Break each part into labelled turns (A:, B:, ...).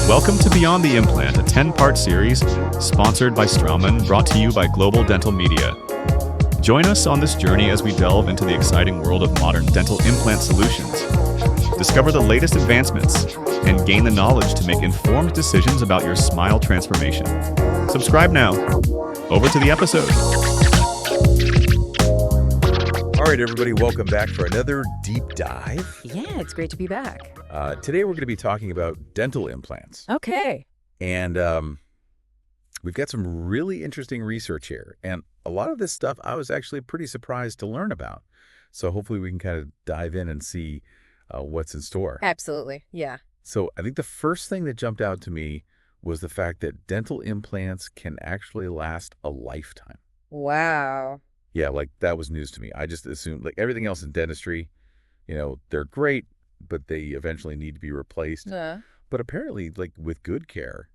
A: Welcome to Beyond the Implant, a 10-part series sponsored by Straumann, brought to you by Global Dental Media. Join us on this journey as we delve into the exciting world of modern dental implant solutions. Discover the latest advancements and gain the knowledge to make informed decisions about your smile transformation. Subscribe now. Over to the episode.
B: All right, everybody, welcome back for another deep dive.
C: Yeah, it's great to be back.
B: Today, we're going to be talking about dental implants.
C: Okay.
B: And we've got some really interesting research here. And a lot of this stuff I was actually pretty surprised to learn about. So hopefully we can kind of dive in and see what's in store.
C: Absolutely. Yeah.
B: So I think the first thing that jumped out to me was the fact that dental implants can actually last a lifetime.
C: Wow.
B: Yeah, like that was news to me. I just assumed, like everything else in dentistry, they're great, but they eventually need to be replaced. But apparently, like with good care,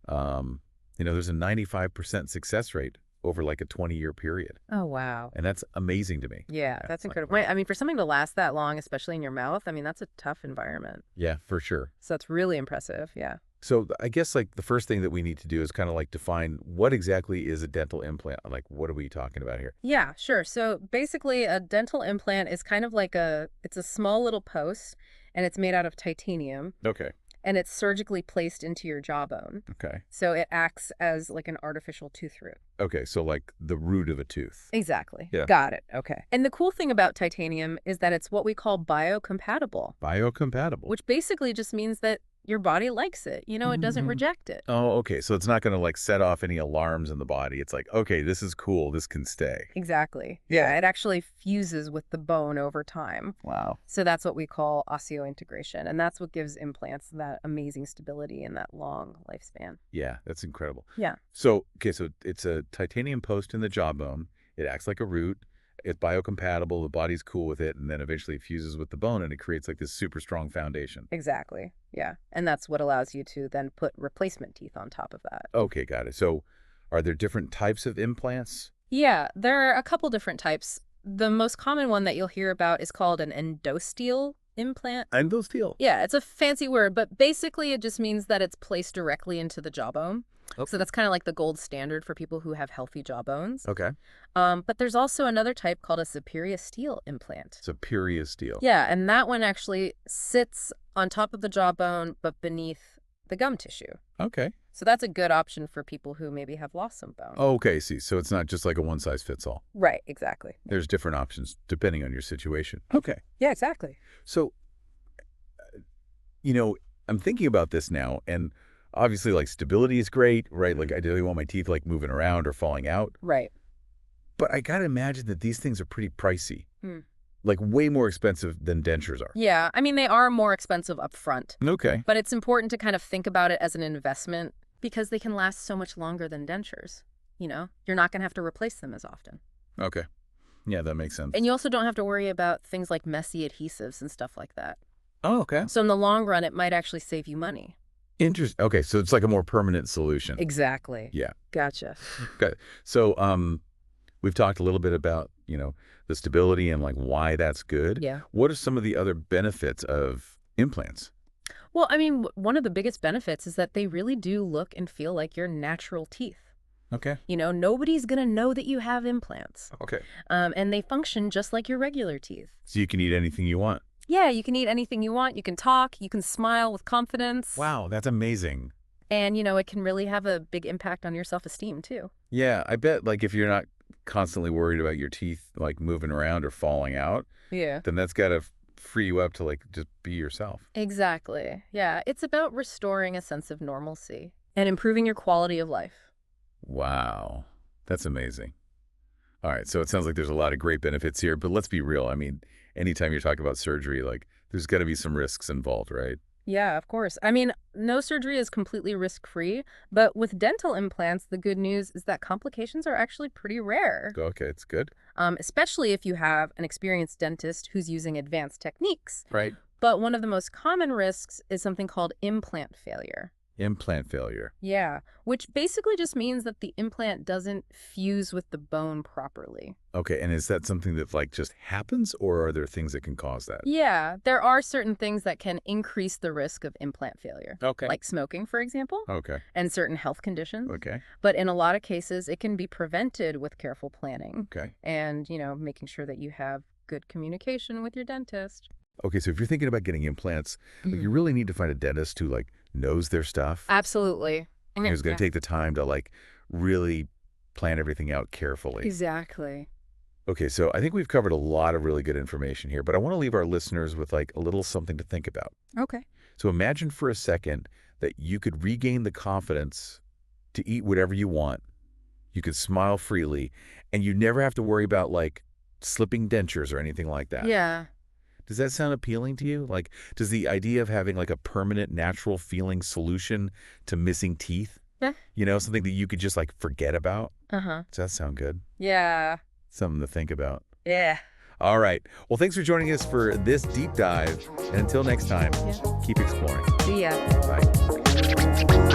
B: there's a 95% success rate over like a 20-year period.
C: Oh, wow.
B: And that's amazing to me.
C: Yeah, that's incredible. I mean, for something to last that long, especially in your mouth, I mean, that's a tough environment.
B: Yeah, for sure.
C: So that's really impressive. Yeah.
B: So I guess like the first thing that we need to do is kind of like define what exactly is a dental implant. Like, what are we talking about here?
C: Yeah, sure. So basically a dental implant is kind of like it's a small little post and it's made out of titanium.
B: Okay.
C: And it's surgically placed into your jawbone.
B: Okay.
C: So it acts as like an artificial tooth root.
B: Okay, so like the root of a tooth.
C: Exactly.
B: Yeah.
C: Got it. Okay. And the cool thing about titanium is that it's what we call biocompatible.
B: Biocompatible.
C: Which basically just means that your body likes it. It doesn't reject it.
B: Oh, okay. So it's not going to like set off any alarms in the body. It's like, okay, this is cool. This can stay.
C: Exactly. Yeah. It actually fuses with the bone over time.
B: Wow.
C: So that's what we call osseointegration. And that's what gives implants that amazing stability and that long lifespan.
B: Yeah, that's incredible.
C: Yeah.
B: So, okay, so it's a titanium post in the jawbone. It acts like a root. It's biocompatible. The body's cool with it. And then eventually it fuses with the bone and it creates like this super strong foundation.
C: Exactly. Yeah. And that's what allows you to then put replacement teeth on top of that.
B: Okay, got it. So are there different types of implants?
C: Yeah, there are a couple different types. The most common one that you'll hear about is called an endosteel implant.
B: Endosteel?
C: Yeah, it's a fancy word, but basically it just means that it's placed directly into the jawbone. Okay. So that's kind of like the gold standard for people who have healthy jawbones.
B: Okay.
C: But there's also another type called a superior steel implant.
B: Superior steel.
C: Yeah, and that one actually sits on top of the jawbone, but beneath the gum tissue.
B: Okay.
C: So that's a good option for people who maybe have lost some bone.
B: Oh, okay, see. So it's not just like a one-size-fits-all.
C: Right, exactly.
B: There's different options depending on your situation. Okay.
C: Yeah, exactly.
B: So, I'm thinking about this now, and obviously, like, stability is great, right? Like, I don't want my teeth, like, moving around or falling out.
C: Right.
B: But I got to imagine that these things are pretty pricey. Like, way more expensive than dentures are.
C: Yeah, I mean, they are more expensive up front.
B: Okay.
C: But it's important to kind of think about it as an investment because they can last so much longer than dentures. You're not going to have to replace them as often.
B: Okay. Yeah, that makes sense.
C: And you also don't have to worry about things like messy adhesives and stuff like that.
B: Oh, okay.
C: So in the long run, it might actually save you money.
B: Interesting. Okay, so it's like a more permanent solution.
C: Exactly.
B: Yeah.
C: Gotcha.
B: Okay. So, we've talked a little bit about, the stability and like why that's good.
C: Yeah.
B: What are some of the other benefits of implants?
C: Well, I mean, one of the biggest benefits is that they really do look and feel like your natural teeth.
B: Okay.
C: Nobody's going to know that you have implants.
B: Okay.
C: And they function just like your regular teeth.
B: So you can eat anything you want.
C: Yeah, you can eat anything you want. You can talk. You can smile with confidence.
B: Wow, that's amazing.
C: And, it can really have a big impact on your self-esteem, too.
B: Yeah, I bet like if you're not constantly worried about your teeth like moving around or falling out,
C: Yeah.
B: then that's got to free you up to like just be yourself.
C: Exactly. Yeah, it's about restoring a sense of normalcy and improving your quality of life.
B: Wow, that's amazing. All right, so it sounds like there's a lot of great benefits here, but let's be real. I mean, anytime you're talking about surgery, like there's got to be some risks involved, right?
C: Yeah, of course. I mean, no surgery is completely risk-free, but with dental implants, the good news is that complications are actually pretty rare.
B: Okay, it's good.
C: Especially if you have an experienced dentist who's using advanced techniques.
B: Right.
C: But one of the most common risks is something called implant failure.
B: Implant failure.
C: Yeah, which basically just means that the implant doesn't fuse with the bone properly.
B: Okay, and is that something that like just happens, or are there things that can cause that?
C: Yeah, there are certain things that can increase the risk of implant failure.
B: Okay.
C: Like smoking, for example,
B: Okay.
C: and certain health conditions.
B: Okay.
C: But in a lot of cases, it can be prevented with careful planning
B: Okay.
C: and, making sure that you have good communication with your dentist.
B: Okay, so if you're thinking about getting implants, like, you really need to find a dentist who like knows their stuff.
C: Absolutely.
B: Who's going to take the time to like really plan everything out carefully.
C: Exactly.
B: Okay, so I think we've covered a lot of really good information here, but I want to leave our listeners with like a little something to think about.
C: Okay.
B: So imagine for a second that you could regain the confidence to eat whatever you want. You could smile freely, and you never have to worry about like slipping dentures or anything like that.
C: Yeah.
B: Does that sound appealing to you? Like, does the idea of having like a permanent, natural feeling solution to missing teeth,
C: Yeah.
B: Something that you could just like forget about?
C: Uh-huh.
B: Does that sound good?
C: Yeah.
B: Something to think about.
C: Yeah.
B: All right. Well, thanks for joining us for this deep dive. And until next time, keep exploring.
C: See ya.
B: Bye.